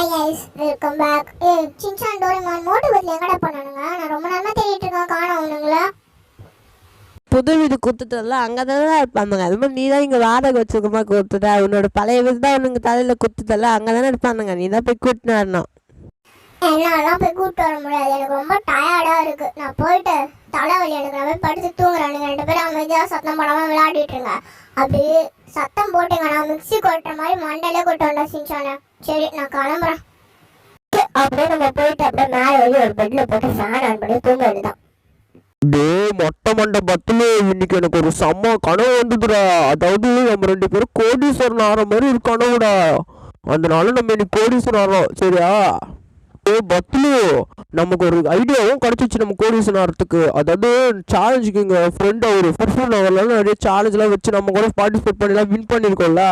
Hi guys, welcome back. Shinchan Doraemon Motu பஸ்ல எங்கடா பண்ணானுங்க? நான் ரொம்ப நேரமா தேடிட்டு இருக்கேன், காணோம் அவனுங்களா. புது வீடு குத்துட்டல அங்கே தானே இருப்பானுங்க. அது மாதிரி நீ தான் இங்கே வாடகை வச்சுக்கமா கொடுத்துட்ட. உன்னோட பழைய வீடு தான் அவனுங்க தலையில் குத்துட்டல அங்கே தானே இருப்பானுங்க. நீ தான் போய் கூட்டினு வரணும். என்னாலாம் போய் கூப்பிட்டு வர முடியாது, எனக்கு ரொம்ப டயர்டா இருக்கு. நான் போயிட்டு தலைவலி எனக்கு, நான் போய் படுத்து தூங்குறானுங்க. 2 பேரும் அமைதியாக சத்தம் போடாம விளையாடிட்டு இருங்க. அப்படி சத்தம் போட்டுங்க, நான் மிக்சி கொட்டுற மாதிரி மண்டையிலே கொட்டு வந்தா சின்சான. சரி, நான் கிளம்புறேன். அப்படியே நம்ம போயிட்டு அப்படியே மேலே வழி ஒரு பெட்ல போட்டு ஃபேன் ஆன் பண்ணி தூங்க வேண்டியதான். டே மொட்டை மண்டை பத்துல இன்னைக்கு எனக்கு ஒரு செம்ம கனவு வந்துடுறா. அதாவது நம்ம 2 பேரும் கோடீஸ்வரன் ஆகிற மாதிரி ஒரு கனவுடா. அதனால நம்ம இன்னைக்கு கோடீஸ்வரன் ஆகிறோம், சரியா? ஏ பத்லு, நமக்கு ஒரு ஐடியாவும் கிடச்சிச்சு நம்ம கோடீஸ்வரன் ஆகிறதுக்கு. அதாவது சேலஞ்சுக்கு எங்கள் ஃப்ரெண்ட் அவர் ஃபுட்ஃபுல் நகர்லாம் நிறைய சேலஞ்செலாம் வச்சு நம்ம கூட பார்ட்டிசிபேட் பண்ணிலாம் வின் பண்ணியிருக்கோம்ல.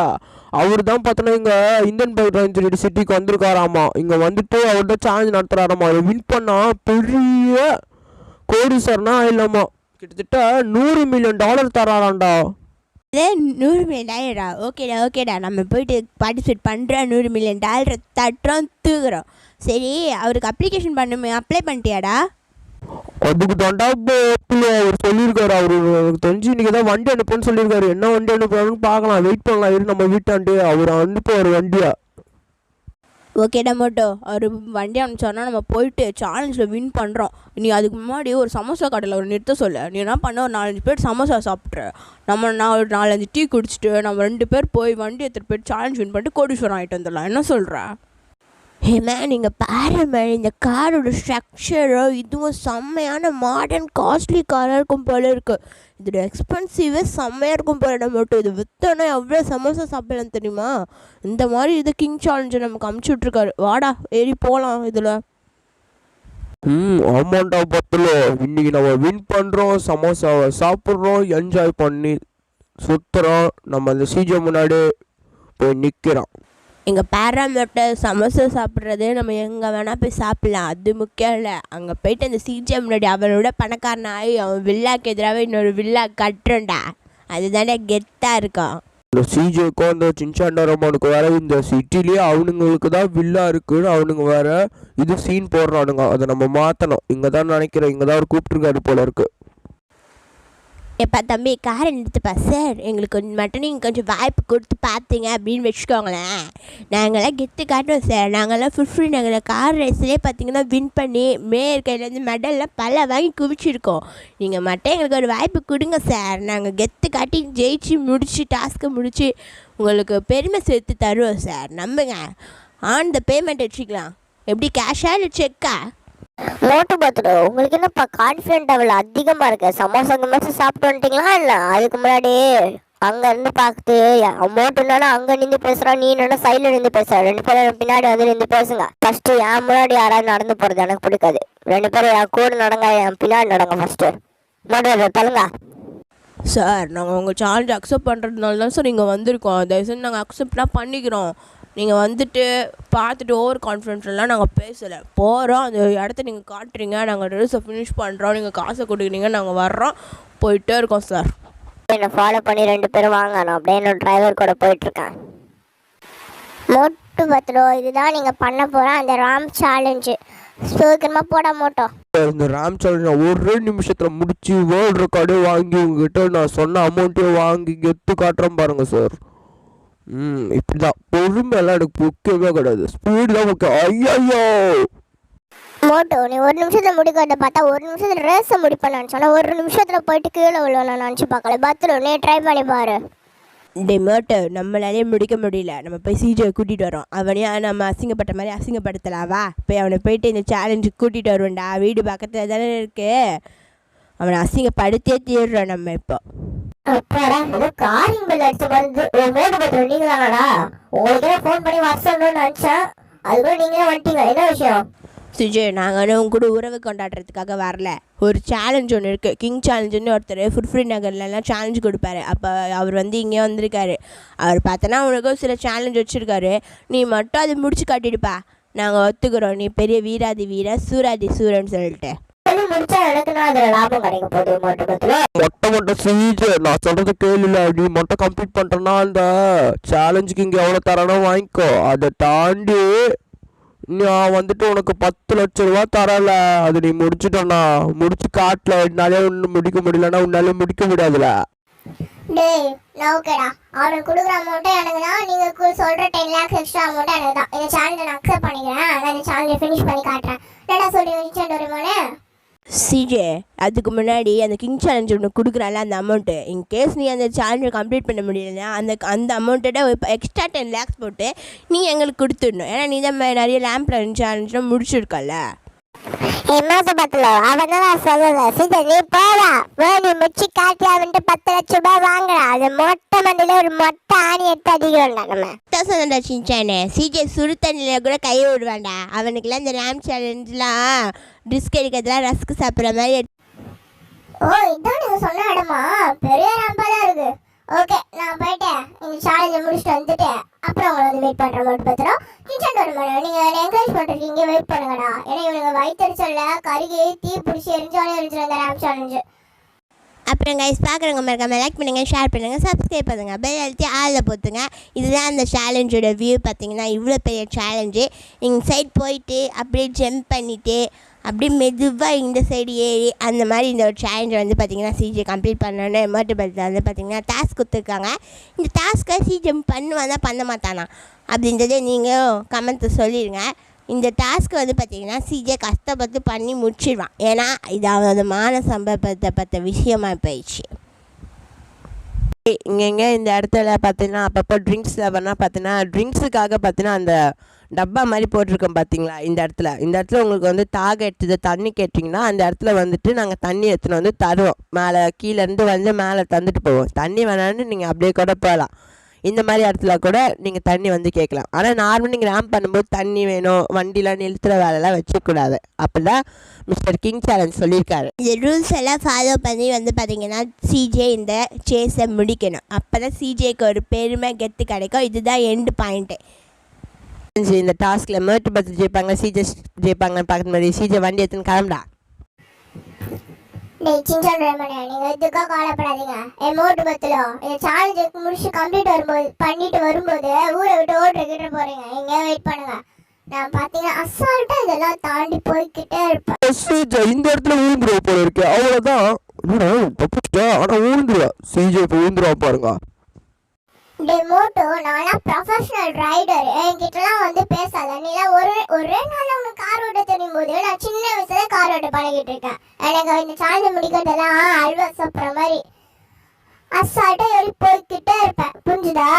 அவர் தான் பார்த்தோன்னா இங்கே இந்தியன் பைக் சிட்டிக்கு வந்திருக்காராமா. இங்கே வந்துட்டு அவர் தான் சேலஞ்ச் நடத்துகிறாராமா. அதை வின் பண்ணால் பெரிய கோடீஸ்வரனா ஆயிடலாமா. கிட்டத்தட்ட $100 மில்லியன் தராராண்டா. அதே $100 மில்லியன். ஓகேடா நம்ம போயிட்டு பார்ட்டிசிபேட் பண்ணுறோம். $100 மில்லியன் தட்டுறோம், தூக்குறோம். சரி, அவருக்கு அப்ளிகேஷன் பண்ணுமே, அப்ளை பண்ணிட்டியாடா? அதுக்கு தாண்டா அவர் சொல்லியிருக்காரு. அவருக்கு தெரிஞ்சு இன்னைக்கு தான் வண்டி அனுப்புன்னு சொல்லியிருக்காரு. என்ன வண்டி அனுப்புறாருன்னு பார்க்கலாம், வெயிட் பண்ணலாம். இரு, நம்ம வீட்டாண்டு அவர் அனுப்புவார் வண்டியா. ஓகேடா மோட்டோ, அவர் வண்டி அனுப்பிச்சோன்னா நம்ம போயிட்டு சேலஞ்சில் வின் பண்ணுறோம். நீ அதுக்கு முன்னாடி ஒரு சமோசா கடையில் ஒரு நிறுத்த சொல்ல. நீ என்ன பண்ண, ஒரு 4-5 பேர் சமோசா சாப்பிட்ற. நான் ஒரு 4-5 டீ குடிச்சிட்டு நம்ம 2 பேர் போய் வண்டி எடுத்துகிட்டு போய்ட்டு சேலஞ்ச் வின் பண்ணிட்டு கோடீஸ்வரம் ஆகிட்டு வந்துடலாம். என்ன சொல்கிற? ஹேமே, நீங்கள் பாருமே, இந்த காரோட ஸ்ட்ரக்சரோ இதுவும் செம்மையான மாடர்ன் காஸ்ட்லி காராக இருக்கும் போல இருக்குது. இதோட எக்ஸ்பென்சிவே செம்மையாக இருக்கும் போல. மட்டும் இது விற்றோன்னா எவ்வளோ சமோசா சாப்பிடலாம் தெரியுமா? இந்த மாதிரி இது கிங் சேலஞ்சை நமக்கு அமுச்சு விட்ருக்காரு. வாடா ஏறி போகலாம் இதில். ஆமாண்டா பத்துல, இன்னைக்கு நம்ம வின் பண்ணுறோம், சமோசாவை சாப்பிட்றோம், என்ஜாய் பண்ணி சுற்றுறோம். நம்ம அந்த சிஜே முன்னாடி போய் நிற்கிறோம். எங்கள் பேராமோட்டர் சமோசா சாப்பிட்றது நம்ம எங்கே வேணால் போய் சாப்பிட்லாம், அது முக்கியம் இல்லை. அங்கே போயிட்டு அந்த சிஜே முன்னாடி அவனோட பணக்காரனாகி அவன் வில்லாக்கு எதிராக இன்னொரு வில்லா கட்டுறோண்டா. அதுதானே கெத்தாக இருக்கும். இந்த சிஜேக்கும் அந்த சின்சான் டோரேமானுக்கு வேற இந்த சிட்டிலேயே அவனுங்களுக்கு தான் வில்லா இருக்குன்னு அவனுங்க வேற இது சீன் போடுறானுங்க. அதை நம்ம மாற்றணும். இங்கே தான் நினைக்கிறேன், இங்கே தான் அவர் கூப்பிட்டுருக்காரு போல இருக்கு. எப்பா தம்பி, காரை நிறுத்துப்பா. சார், எங்களுக்கு மட்டும் நீங்கள் கொஞ்சம் வாய்ப்பு கொடுத்து பார்த்தீங்க அப்படின்னு வச்சுக்கோங்களேன், நாங்கள்லாம் கெத்து காட்டுவோம் சார். நாங்கள்லாம் ஃபுட்ஃப்ரீ நாங்கள் கார் ரேஸ்லேயே பார்த்தீங்கன்னா வின் பண்ணி மேயர் கையிலேருந்து மெடல்லாம் பல வாங்கி குவிச்சிருக்கோம். நீங்கள் மட்டும் எங்களுக்கு ஒரு வாய்ப்பு கொடுங்க சார். நாங்கள் கெத்து காட்டி ஜெயிச்சு முடிச்சு டாஸ்க்கை முடிச்சு உங்களுக்கு பெருமை சேர்த்து தருவோம் சார். நம்புங்க. ஆன் த பேமெண்ட் வச்சுக்கலாம். எப்படி, கேஷா இல்லை செக்கா? மோட்டு பத்லு, உங்களுக்கு என்னப்பா கான்ஃபிடென்ட் அவ்வளோ அதிகமாக இருக்கு? சமோசா சாப்பிட்டு வந்துட்டீங்களா? இல்லை அதுக்கு முன்னாடி அங்கே இருந்து பார்த்து அமௌண்ட் என்னன்னா அங்கே நின்று பேசுகிறான், நீ என்னன்னா சைடில் நின்று பேசுகிற. 2 பேரும் பின்னாடி வந்து நின்று பேசுங்க. ஃபஸ்ட்டு என் முன்னாடி யாராவது நடந்து போகிறது எனக்கு பிடிக்காது. 2 பேரும் என் கூட நடங்க, என் பின்னாடி நடங்க. ஃபஸ்ட்டு மோட்டு தள்ளுங்க. சார், நாங்கள் உங்கள் சேலஞ்ச் அக்செப்ட் பண்ணுறதுனால தான் சார் இங்கே வந்திருக்கோம். தயவுசெய்து நாங்கள் அக்செப்ட்லாம் பண்ணிக்கிறோம். நீங்கள் வந்துட்டு பார்த்துட்டு ஓவர் கான்ஃபிடென்ட்லாம் நாங்கள் பேசலை. போகிறோம், அந்த இடத்த நீங்கள் காட்டுறீங்க, நாங்கள் ரேஸை ஃபினிஷ் பண்ணுறோம், நீங்கள் காசை கொடுக்குறீங்க, நாங்கள் வர்றோம், போயிட்டே இருக்கோம் சார். என்னை ஃபாலோ பண்ணி 2 பேரும் வாங்க. நான் அப்படியே என்னோட டிரைவர் கூட போயிட்டுருக்கேன். மோட்டு பத்லு, இதுதான் நீங்கள் பண்ண போகிற அந்த ராம் சேலஞ்சு. சீக்கிரமாக போட மோட்டோ. இந்த ராம் சேலஞ்ச் நான் 1 நிமிஷத்தில் முடிச்சு வேர்ல்டு ரெக்கார்டே வாங்கி உங்ககிட்ட நான் சொன்ன அமௌண்ட்டே வாங்கி கெத்து காட்டுறேன் பாருங்க சார். இப்படிதான் பொறுமையெல்லாம் எனக்கு முக்கியமே கிடையாது, ஸ்பீடு தான் முக்கியம். ஐயோ மோட்டோ, நீ 1 நிமிஷத்தில் முடிக்கிறத பார்த்தா 1 நிமிஷத்தில் ரேஸை முடிப்பேன்னு சொன்னால் 1 நிமிஷத்தில் போயிட்டு கீழே விழுவேன் நான் நினச்சி பார்க்கல. பத்லு, நீ ட்ரை பண்ணி பாரு. இந்த மோட்டோ நம்மளாலே முடிக்க முடியல. நம்ம போய் சிஜே கூட்டிகிட்டு வரோம். அவனையே நம்ம அசிங்கப்பட்ட மாதிரி அசிங்கப்படுத்தலாவா? போய் அவனை போயிட்டு இந்த சேலஞ்சுக்கு கூட்டிகிட்டு வருவேன்டா. வீடு பக்கத்தில் தானே இருக்கு. அவனை அசிங்கப்படுத்தே தீர்றோம் நம்ம இப்போ. காரிங் பெல் அடிச்சு வந்து மோட்டு பத்லு, நீங்க தானடா? உங்களுக்கு ஃபோன் பண்ணி வர சொல்லணும்னு நினச்சேன், அதுக்குள்ள நீங்களே வந்துட்டீங்க. என்ன விஷயம்? சுஜே, நாங்கள் உங்க கூட உறவு கொண்டாடுறதுக்காக வரல. ஒரு சேலஞ்ச் ஒன்று இருக்குது. கிங் சேலஞ்சுன்னு ஒருத்தர் ஃபுட்ஃப்ரீ நகர்லலாம் சேலஞ்ச் கொடுப்பாரு. அப்போ அவர் வந்து இங்கே வந்திருக்காரு. அவர் பார்த்தோன்னா அவனுக்கும் சில சேலஞ்ச் வச்சுருக்காரு. நீ மட்டும் அதை முடிச்சு காட்டிடுப்பா. நாங்கள் ஒத்துக்கிறோம், நீ பெரிய வீராதி வீர சூராதி சூரன்னு சொல்லிட்டு. மொட்டை சிஜே, நான் சொல்றது கேளுல. நீ மட்டும் கம்ப்ளீட் பண்ணிட்டேன்னா அந்த சேலஞ்சுக்கு இங்கே எவ்வளோ தரணும் வாங்கிக்கோ. அதை தாண்டி நான் வந்துட்டு உனக்கு 10 லட்சம் ரூபா தரல. அது நீ முடிச்சிட்டோன்னா முடிச்சு காட்டல. என்னாலே ஒன்றும் முடிக்க முடியலன்னா உன்னால முடிக்க முடியாதுல. டேய் நான் ஓகேடா, அவனுக்கு கொடுக்குற அமௌண்ட்டே எனக்கு தான். நீங்கள் சொல்கிற 10 lakhs எக்ஸ்ட்ரா அமௌண்ட்டு எனக்கு தான். இந்த சேலஞ்சை நான் அக்செப்ட் பண்ணிக்கிறேன். நான் இந்த சேலஞ்சை ஃபினிஷ் பண்ணி காட்டுறேன். என்னடா சொல்லி நிச்சயம் டோரிமானே? சிஜே, அதுக்கு முன்னாடி அந்த கிங் சேலஞ்ச் ஒன்று கொடுக்குறால அந்த அமௌண்ட்டு, இன்கேஸ் நீ அந்த சேலஞ்சை கம்ப்ளீட் பண்ண முடியலன்னா அந்த அமௌண்ட்டோட இப்போ எக்ஸ்ட்ரா 10 lakhs போட்டு நீ எங்களுக்கு கொடுத்துடணும். ஏன்னா நீ தான் நிறைய லேம்ப் சேலஞ்செலாம் முடிச்சிருக்கல. என்ன பத்தல அவன் தான் சொல்லல. சீக்கிரம் நீ போடா, நீ முச்சி காட்டி அவன்ட்டு 10 லட்சம் ரூபாய் வாங்குறா. அது மொட்டை மண்டியில ஒரு மொட்டை ஆணி எடுத்து அடிக்கிறோம்டா நம்ம. சொன்னடா சின்சானே, சிஜே சுடு தண்ணியில் கூட கையை விடுவான்டா. அவனுக்குலாம் இந்த ரேம் சேலஞ்செலாம் ரிஸ்க் எடுக்கிறதுலாம் ரஸ்க் சாப்பிட்ற மாதிரி. ஓ இதான் நீங்கள் சொன்ன இடமா? பெரிய ரேம்பாக தான் இருக்குது. ஓகே நான் போயிட்டேன். இந்த சேலஞ்சை முடிச்சுட்டு வந்துட்டு அப்புறம் உங்களை வந்து மீட் பண்ணுற மட்டும் பார்த்துறோம். கிச்சன் டோரிமானே, நீங்கள் என்னை என்கரேஜ் பண்ணுறீங்க, வெயிட் பண்ணுங்கடா. ஏன்னா இவனுங்க வயிற்றுச்சல்ல கருகி தீ பிடிச்சி எரிஞ்சிடும் இந்த ரேம் சேலஞ்சு. அப்புறம் கைஸ் பார்க்குறவங்க மறக்காம லைக் பண்ணுங்கள், ஷேர் பண்ணுங்கள், சப்ஸ்கிரைப் பண்ணுங்கள், பெல் அழுத்தி ஆளில் போத்துங்க. இதுதான் அந்த சேலஞ்சோட வியூ. பார்த்தீங்கன்னா இவ்வளோ பெரிய சேலஞ்சு. இங்கே சைட் போயிட்டு அப்படியே ஜம்ப் பண்ணிவிட்டு அப்படியே மெதுவாக இந்த சைடு ஏறி அந்த மாதிரி இந்த ஒரு சேலஞ்சை வந்து பார்த்திங்கன்னா சிஜே கம்ப்ளீட் பண்ணோன்னு எமோட்டபிள்ஸில் வந்து பார்த்திங்கன்னா டாஸ்க் கொடுத்துருக்காங்க. இந்த டாஸ்க்கை சிஜே பண்ணுவானா பண்ண மாட்டானா அப்படின்றதே நீங்கள் கமெண்ட்ஸை சொல்லிடுங்க. இந்த டாஸ்க்கை வந்து பார்த்திங்கன்னா சிஜே கஷ்டப்பட்டு பண்ணி முடிச்சிடுவான். ஏன்னா இது அவனோட மான சம்பவப்பட்ட விஷயமாக போயிடுச்சு. இங்கே இந்த இடத்துல பார்த்தீங்கன்னா அப்பப்போ ட்ரிங்க்ஸில் பண்ணால் பார்த்தீங்கன்னா ட்ரிங்க்ஸுக்காக பார்த்தீங்கன்னா அந்த டப்பா மாதிரி போட்டிருக்கோம் பார்த்தீங்களா. இந்த இடத்துல உங்களுக்கு வந்து தாக எடுத்தது தண்ணி கேட்டிங்கன்னா அந்த இடத்துல வந்துட்டு நாங்கள் தண்ணி எடுத்துன்னு வந்து தருவோம். மேலே கீழேருந்து வந்து மேலே தந்துட்டு போவோம். தண்ணி வேணான்னு நீங்கள் அப்படியே கூட போகலாம். இந்த மாதிரி இடத்துல கூட நீங்கள் தண்ணி வந்து கேட்கலாம். ஆனால் நார்மல் நீங்கள் ரேம்ப் பண்ணும்போது தண்ணி வேணும், வண்டிலாம் நிறுத்துகிற வேலைலாம் வச்சுக்கூடாது. அப்படி தான் மிஸ்டர் கிங் சேலஞ்ச் சொல்லியிருக்காரு. இந்த ரூல்ஸ் எல்லாம் ஃபாலோ பண்ணி வந்து பார்த்திங்கன்னா சிஜே இந்த சேஸை முடிக்கணும். அப்போ தான் சிஜேக்கு ஒரு பெருமை கெத்து கிடைக்கும். இதுதான் எண்டு பாயிண்ட்டு. இந்த டாஸ்கில் மேட்டு பத்து ஜெயிப்பாங்க, சிஜே ஜெயிப்பாங்கன்னு பார்க்குற மாதிரி சிஜே வண்டி எடுத்துன்னு கிளம்புடா. டேய் சின்சான் டோரிமானே, நீங்கள் இதுக்காக கவலைப்படாதீங்க. எமௌண்ட் பத்தலோ இந்த சேலஞ்சு முடிச்சு கம்ப்ளீட் பண்ணிட்டு வரும்போது ஊரை விட்டு ஓட்டுக்கிட்டு போகிறீங்க. எங்கேயா வெயிட் பண்ணுங்க. நான் பார்த்தீங்கன்னா அசால்ட்டாக இதெல்லாம் தாண்டி போய்கிட்டே இருப்பேன். இந்த இடத்துல ஊந்துருவா போல இருக்கு. அவ்வளோதான். தப்பிச்சிட்டா ஆனால் ஊந்துருவா. சிஜே இப்போ ஊந்துருவா பாருங்க. டே மோட்டோ, நான்லாம் ப்ரொஃபஷனல் ரைடர். என்கிட்டலாம் வந்து பேசாத. நீலாம் ஒரே நாள் உனக்கு கார் ஓட்ட தெரியும் போது நான் சின்ன வயசுல கார் ஓட்ட பழகிட்டு இருக்கேன். எனக்கு இந்த சேலஞ்சு முடிக்கிறதெல்லாம் அல்வா சாப்பிட்ற மாதிரி அசால்ட்டாக ஏறி போய்கிட்டே இருப்பேன். புரிஞ்சுதா?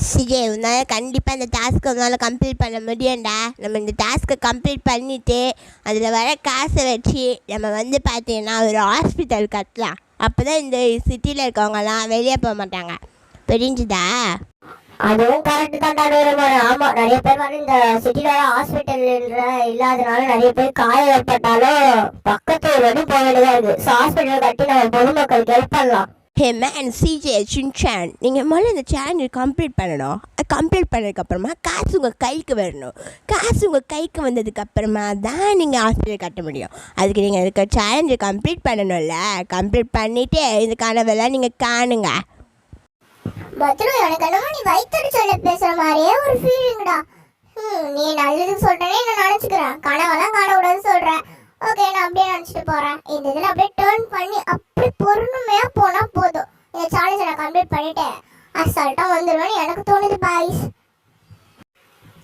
சிஜே, உன்னால் கண்டிப்பாக இந்த டாஸ்க்கை உன்னால் கம்ப்ளீட் பண்ண முடியும்டா. நம்ம இந்த டாஸ்க்கை கம்ப்ளீட் பண்ணிவிட்டு அதில் வர காசை வச்சு நம்ம வந்து பார்த்தீங்கன்னா ஒரு ஹாஸ்பிட்டல் கட்டலாம். அப்போ தான் இந்த சிட்டியில் இருக்கவங்கலாம் வெளியே போக மாட்டாங்க. தெரிஞ்சுதா? அதுவும் கரெக்ட் தான் டோரிமானே. ஆமா, நிறைய பேர் வந்து இந்த சிட்டில ஹாஸ்பிட்டல் இல்லாதனால நிறைய பேர் காயம் ஏற்பட்டாலும் பக்கத்து வரையும் போக வேண்டியதா இருக்கு. ஸோ ஹாஸ்பிட்டல் கட்டி நம்ம பொதுமக்களுக்கு ஹெல்ப் பண்ணலாம். ஹே மேன், சிஜே, சின்சான், நீங்கள் முதல்ல இந்த சேலஞ்சை கம்ப்ளீட் பண்ணணும். கம்ப்ளீட் பண்ணதுக்கப்புறமா காசு உங்கள் கைக்கு வரணும். காசு உங்கள் கைக்கு வந்ததுக்கப்புறமா தான் நீங்கள் ஹாஸ்பிட்டல் கட்ட முடியும். அதுக்கு நீங்கள் இதுக்கு சேலஞ்சை கம்ப்ளீட் பண்ணணும்ல. கம்ப்ளீட் பண்ணிவிட்டு இதுக்கான வேலை நீங்கள் காணுங்க. பத்ரு, எனக்கு என்னமோ நீ வயிற்றுச்சல்ல பேசுகிற மாதிரியே ஒரு ஃபீலிங்டா. நீ நல்லதுக்கு சொல்கிறேனே நான் நினச்சிக்கிறேன். கனவெல்லாம் காணக்கூடாதுன்னு சொல்கிறேன். ஓகே, நான் அப்படியே நினச்சிட்டு போகிறேன். இந்த இதில் அப்படியே டேர்ன் பண்ணி அப்படி பொறுமையாக போனால் போதும். இந்த சேலஞ்சை நான் கம்ப்ளீட் பண்ணிவிட்டேன் அசால்ட்டாக வந்துடுவேன்னு எனக்கு தோணுது பாய்ஸ்.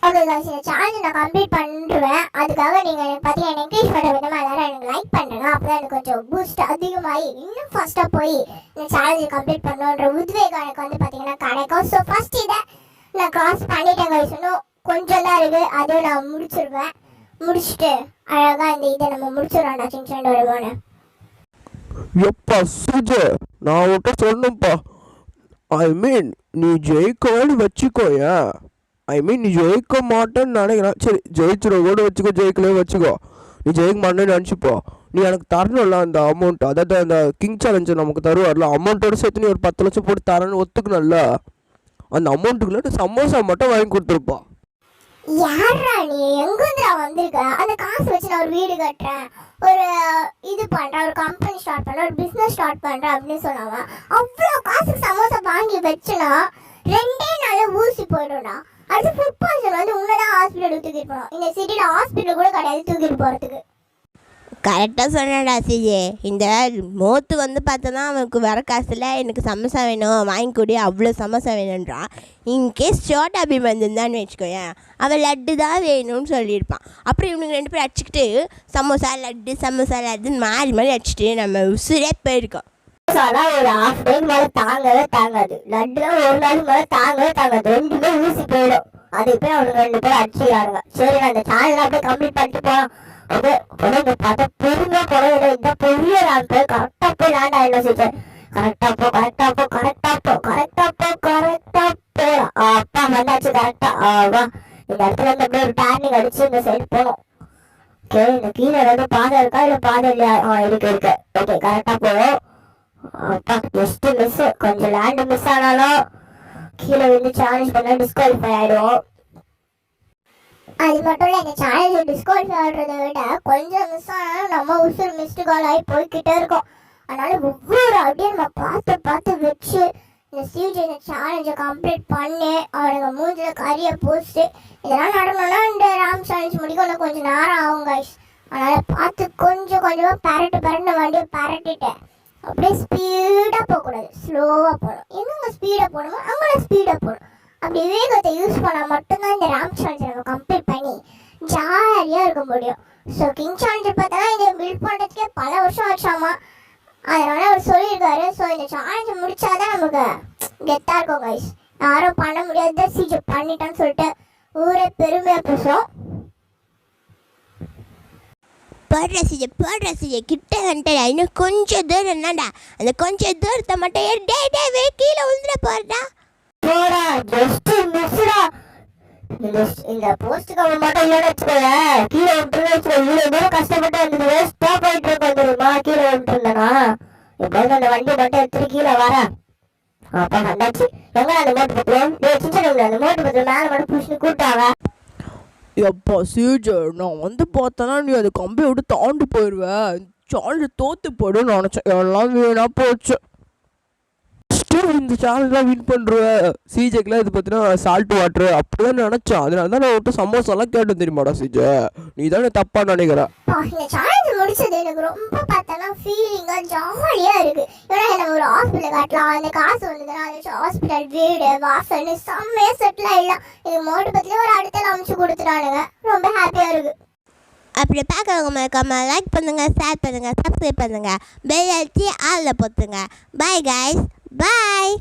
ஓகே காய்ஸ், இந்த சேலஞ்சை நான் கம்ப்ளீட் பண்ணிடுவேன். அதுக்காக நீங்கள் எனக்கு பார்த்தீங்கன்னா என்கரேஜ் பண்ணுற விதமாக எல்லாரும் எனக்கு லைக் பண்ணுறேங்க. அப்போ தான் எனக்கு கொஞ்சம் பூஸ்ட் அதிகமாகி இன்னும் ஃபஸ்ட்டாக போய் இந்த சேலஞ்சை கம்ப்ளீட் பண்ணணுன்ற உத்வேகம் எனக்கு வந்து பார்த்தீங்கன்னா கிடைக்கும். ஸோ ஃபஸ்ட் இதை நான் கிராஸ் பண்ணிட்டேன் காய்ஸ். இன்னும் கொஞ்சம் தான் இருக்குது, அதுவும் நான் முடிச்சிருவேன். முடிச்சுட்டு அழகாக இந்த இதை நம்ம முடிச்சிடலாம்டா சின்சான் டோரிமானே. எப்பா சிஜே, நான் உன்கிட்ட சொல்லணும்ப்பா. ஐ மீன் நீ ஜெயிக்கவேன்னு வச்சுக்கோயா. நீ ஜெயிக்க மாட்டேன்னு நினைக்கிறேன். சரி, ஜெயிச்சிட கூட வச்சுக்கோ, ஜெயிக்கலே வச்சுக்கோ. நீ ஜெயிக்க மாட்டேன்னு நினச்சிப்போ. நீ எனக்கு தரணும்ல அந்த அமௌண்ட். அதாவது அந்த கிங் சேலஞ்சு நமக்கு தருவார்ல, அமௌண்ட்டோட சேர்த்து நீ ஒரு 10 லட்சம் போட்டு தரேன்னு ஒத்துக்கணும்ல. அந்த அமௌண்ட்டுக்குள்ள சமோசா மட்டும் வாங்கி கொடுத்துருப்பா. யாரா நீ? எங்கேருந்துடா வந்திருக்க? அந்த காசு வச்சு நான் ஒரு வீடு கட்டுறேன், ஒரு இது பண்ணுறேன், ஒரு கம்பெனி ஸ்டார்ட் பண்ணுறேன், ஒரு பிஸ்னஸ் ஸ்டார்ட் பண்ணுறேன் அப்படின்னு சொன்னாங்க. அவ்வளோ காசுக்கு சமோசா வாங்கி வச்சுனா 2 நாளில் ஊசி போயிடும்டா. அது ஃபுட் பாய்சன் வந்து உன்னதான் ஹாஸ்பிட்டலுக்கு தூக்கிட்டு போனோம். இந்த சிட்டில ஹாஸ்பிட்டல் கூட கிடையாது தூக்கிட்டு போறதுக்கு. கரெக்டாக சொன்னடா சிஜே. இந்த மோத்து வந்து பார்த்தோன்னா அவனுக்கு வர காசில் எனக்கு சமோசா வேணும் வாங்கி கொடு, அவ்வளோ சமோசா வேணுன்றான். இன்கேஸ் சோட்டா பீம் வந்திருந்தான்னு வச்சுக்கோயேன், அவன் லட்டு தான் வேணும்னு சொல்லியிருப்பான். அப்புறம் இவனுக்கு 2 பேரும் அடிச்சுக்கிட்டு சமோசா லட்டுன்னு மாறி அடிச்சுட்டு நம்ம உசுரே போயிருக்கோம். சமோசாலாம் ஒரு ஹாஃப் டே மேல தாங்கவே தாங்காது. லட்டுலாம் ஒரு நாள் மேல தாங்கவே தாங்காது. 2மே ஊசி போயிடும். அதுக்கு போய் அவனுக்கு 2 பேரும் அடிச்சுக்கிறாங்க. சரி நான் அந்த சேனல் அப்படியே கம்ப்ளீட் பண்ணிட்டு போகலாம். பார்த்தா பெருமையா போட இந்த பெரிய ரேம்ப் கரெக்டா போய் லேண்ட் ஆயிடும். சீச்சர் கரெக்டா போலாம். அப்பா வந்தாச்சு கரெக்டா. வா இந்த இடத்துல இருந்து அப்படியே ஒரு டேர்னிங் அடிச்சு இந்த சைடு போகணும். ஓகே இந்த கீழே ஏதாவது பாதை இருக்கா இல்ல பாதை இல்லையா? இருக்கு. ஓகே கரெக்டா போவோம். அப்பா ஜஸ்ட் மிஸ். கொஞ்சம் லேண்ட் மிஸ் ஆனாலும் கீழே வந்து சேலஞ்ச் பண்ணா டிஸ்குவாலிஃபை ஆயிடும். அது மட்டும் இல்லை, இந்த சேலஞ்சில் டிஸ்குவாலிஃபை ஆடுறதை விட கொஞ்சம் மிஸ் ஆனாலும் நம்ம உசுறு மிஸ்டு கால் ஆகி போய்கிட்டே இருக்கோம். அதனால ஒவ்வொரு அப்படியே நம்ம பார்த்து வச்சு இந்த இந்த சேலஞ்சை கம்ப்ளீட் பண்ணி அவனுங்க மூஞ்சில கறியை போஸ்ட்டு இதெல்லாம் நடக்கணும்னா இந்த ராம் சேலஞ்ச் முடிக்க கொஞ்சம் நேரம் ஆகும் கைஸ். அதனால் பார்த்து கொஞ்சமாக பரட்டு வண்டியை பரட்டிட்டேன். அப்படியே ஸ்பீடாக போகக்கூடாது, ஸ்லோவாக போகணும். எங்கெங்க ஸ்பீடாக போகணுமோ அங்கே ஸ்பீடாக போகணும். அப்படி விவேகத்தை யூஸ் பண்ணால் மட்டும்தான் இந்த ராம் சேலஞ்சை நம்ம கம்ப்ளீட் பண்ணி ஜாலியாக இருக்க முடியும். ஸோ கிங் சேலஞ்சை பார்த்தா இதை பில்ட் பண்ணுறதுக்கே பல வருஷம் ஆச்சாமா. அதனால அவர் சொல்லியிருக்காரு. ஸோ இந்த சேலஞ்சை முடிச்சாதான் நமக்கு கெத்தாக இருக்கும் கைஸ். யாரும் பண்ண முடியாது சீஜை பண்ணிட்டான்னு சொல்லிட்டு ஊரே பெருமையாக பேசுகிறோம். போடுற சிஜே கிட்ட வந்துட்டா. இன்னும் கொஞ்சம் தூரம் தான்டா. அந்த கொஞ்சம் தூரத்தை மட்டும் டே கீழே விழுந்துட போறடா. போடா ஜஸ்ட் மிஸ்டா. இந்த போஸ்ட் கவர் மட்டும் இல்லைன்னு வச்சுக்கோங்க, கீழே விட்டுருன்னு இவ்வளோ தூரம் கஷ்டப்பட்டு அந்த வேஸ்டா போயிட்டு இருக்கோம் தெரியுமா? கீழே விட்டுருந்தேனா எப்போது அந்த வண்டி மட்டும் எடுத்துட்டு கீழே வரேன். அப்பா வந்தாச்சு. எங்க அந்த மோட்டு பத்திரம் சின்ன அந்த மோட்டு பத்திரம் மேலே மட்டும் புடிச்சுன்னு கூட்டாங்க. எப்பா சீஜர், நான் வந்து பார்த்தேன்னா நீ அதை கம்பியை விட்டு தாண்டி போயிடுவேன். சேனல் தோத்து போயிடுன்னு நினச்சேன். எல்லாம் வீணா போச்சு. இந்த சேனல்லாம் வின் பண்ணுறேன். சிஜேக்கெலாம் இது பார்த்தீங்கன்னா சால்ட் வாட்ரு அப்படிதான் நினச்சேன். அதனால தான் நான் விட்டு சமோசாலாம் கேட்டேன் தெரியுமாடா சிஜே. நீ தானே தப்பாக நினைக்கிறேன். இந்த சேலஞ்ச் முடிச்சது எனக்கு ரொம்ப பார்த்தோன்னா ஃபீலிங்காக ஜாலியாக இருக்குது. ஏன்னா நம்ம ஒரு ஹாஸ்பிட்டல் காட்டலாம், அந்த காசு வந்ததுன்னா அதை வச்சு ஹாஸ்பிட்டல் வீடு வாசல்னு செம்மையாக செட்டில் ஆகிடலாம். இது மோட்டு பற்றியே ஒரு அடுத்த அமைச்சு கொடுத்துட்டானுங்க. ரொம்ப ஹாப்பியாக இருக்குது. அப்படி பார்க்குறவங்க மறக்காம லைக் பண்ணுங்கள், ஷேர் பண்ணுங்கள், சப்ஸ்கிரைப் பண்ணுங்கள், பெல் அழுத்தி ஆளில் போட்டுங்க. பாய் கைஸ், பாய்.